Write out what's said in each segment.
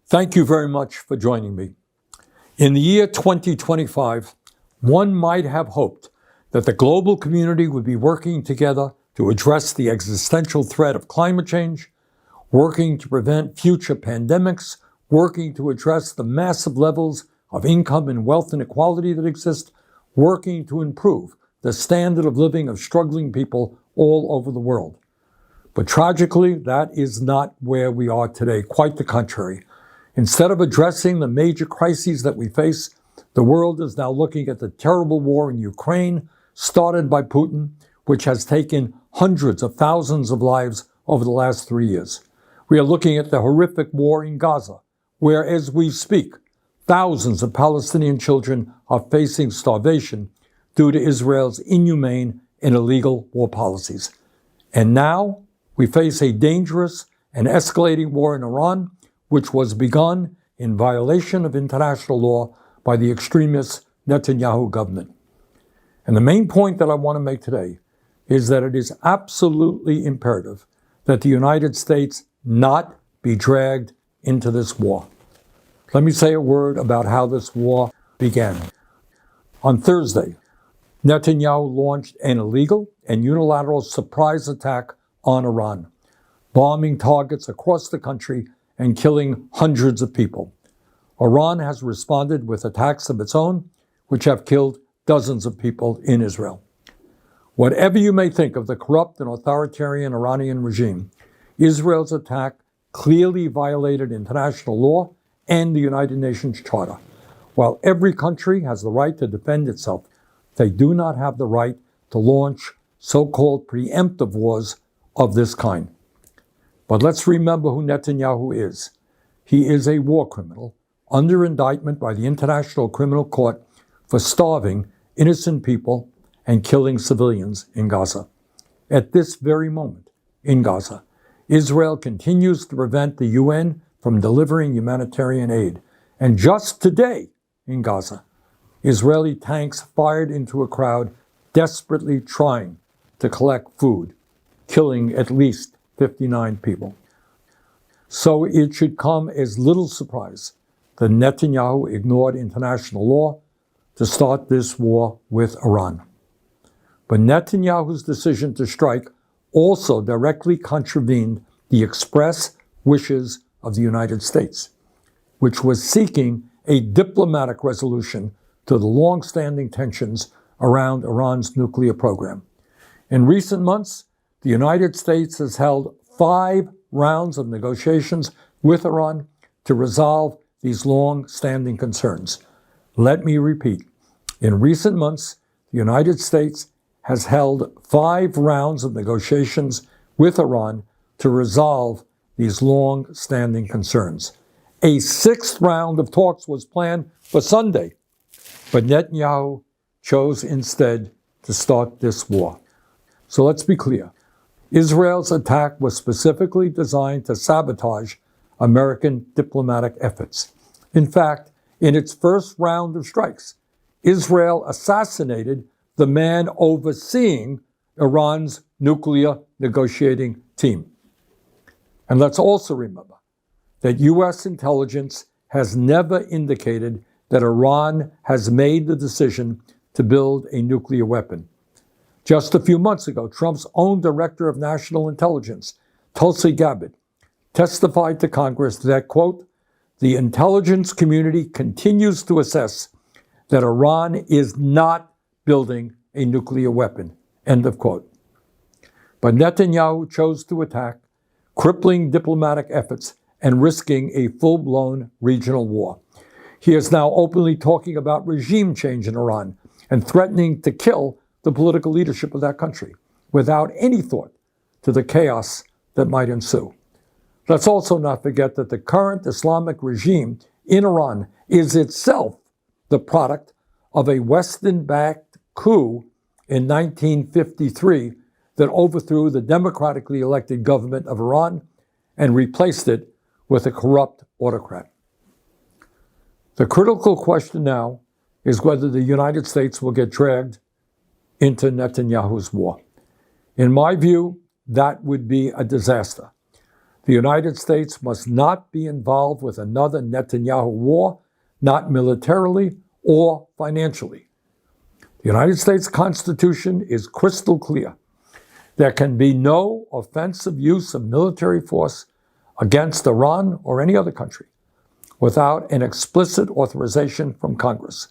Thank you very much for joining me. In the year 2025, one might have hoped that the global community would be working together to address the existential threat of climate change, working to prevent future pandemics, working to address the massive levels of income and wealth inequality that exist, working to improve the standard of living of struggling people all over the world. But tragically, that is not where we are today, quite the contrary. Instead of addressing the major crises that we face, the world is now looking at the terrible war in Ukraine, started by Putin, which has taken hundreds of thousands of lives over the last 3 years. We are looking at the horrific war in Gaza, where, as we speak, thousands of Palestinian children are facing starvation due to Israel's inhumane and illegal war policies. And now we face a dangerous and escalating war in Iran, which was begun in violation of international law by the extremist Netanyahu government. And the main point that I want to make today is that it is absolutely imperative that the United States not be dragged into this war. Let me say a word about how this war began. On Thursday, Netanyahu launched an illegal and unilateral surprise attack on Iran, bombing targets across the country and killing hundreds of people. Iran has responded with attacks of its own, which have killed dozens of people in Israel. Whatever you may think of the corrupt and authoritarian Iranian regime, Israel's attack clearly violated international law and the United Nations Charter. While every country has the right to defend itself, they do not have the right to launch so-called preemptive wars of this kind. But let's remember who Netanyahu is. He is a war criminal under indictment by the International Criminal Court for starving innocent people and killing civilians in Gaza. At this very moment in Gaza, Israel continues to prevent the UN from delivering humanitarian aid. And just today in Gaza, Israeli tanks fired into a crowd desperately trying to collect food, killing at least 59 people. So it should come as little surprise that Netanyahu ignored international law to start this war with Iran. But Netanyahu's decision to strike also directly contravened the express wishes of the United States, which was seeking a diplomatic resolution to the long-standing tensions around Iran's nuclear program. In recent months, the United States has held 5 rounds of negotiations with Iran to resolve these long-standing concerns. Let me repeat. In recent months, the United States has held 5 rounds of negotiations with Iran to resolve these long-standing concerns. A 6th round of talks was planned for Sunday, but Netanyahu chose instead to start this war. So let's be clear. Israel's attack was specifically designed to sabotage American diplomatic efforts. In fact, in its first round of strikes, Israel assassinated the man overseeing Iran's nuclear negotiating team. And let's also remember that U.S. intelligence has never indicated that Iran has made the decision to build a nuclear weapon. Just a few months ago, Trump's own Director of National Intelligence, Tulsi Gabbard, testified to Congress that, quote, the intelligence community continues to assess that Iran is not building a nuclear weapon, end of quote. But Netanyahu chose to attack, crippling diplomatic efforts and risking a full-blown regional war. He is now openly talking about regime change in Iran and threatening to kill the political leadership of that country without any thought to the chaos that might ensue. Let's also not forget that the current Islamic regime in Iran is itself the product of a Western-backed coup in 1953 that overthrew the democratically elected government of Iran and replaced it with a corrupt autocrat. The critical question now is whether the United States will get dragged into Netanyahu's war. In my view, that would be a disaster. The United States must not be involved with another Netanyahu war, not militarily or financially. The United States Constitution is crystal clear. There can be no offensive use of military force against Iran or any other country without an explicit authorization from Congress.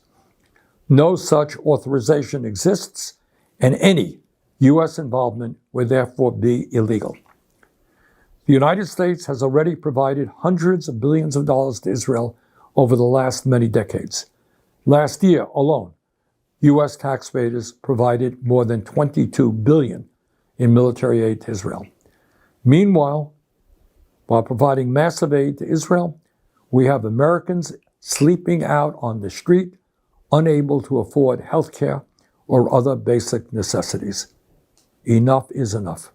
No such authorization exists, and any U.S. involvement would therefore be illegal. The United States has already provided hundreds of billions of dollars to Israel over the last many decades. Last year alone, U.S. taxpayers provided more than $22 billion in military aid to Israel. Meanwhile, while providing massive aid to Israel, we have Americans sleeping out on the street, unable to afford health care or other basic necessities. Enough is enough.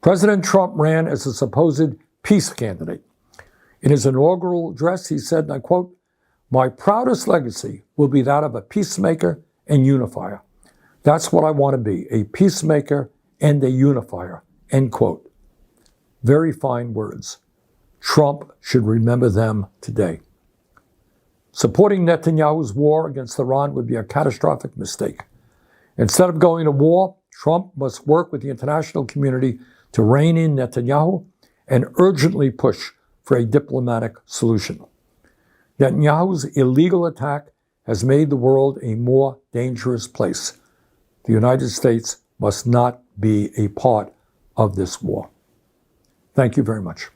President Trump ran as a supposed peace candidate. In his inaugural address, he said, and I quote, "My proudest legacy will be that of a peacemaker and unifier. That's what I want to be, a peacemaker and a unifier," end quote. Very fine words. Trump should remember them today. Supporting Netanyahu's war against Iran would be a catastrophic mistake. Instead of going to war, Trump must work with the international community to rein in Netanyahu and urgently push for a diplomatic solution. Netanyahu's illegal attack has made the world a more dangerous place. The United States must not be a part of this war. Thank you very much.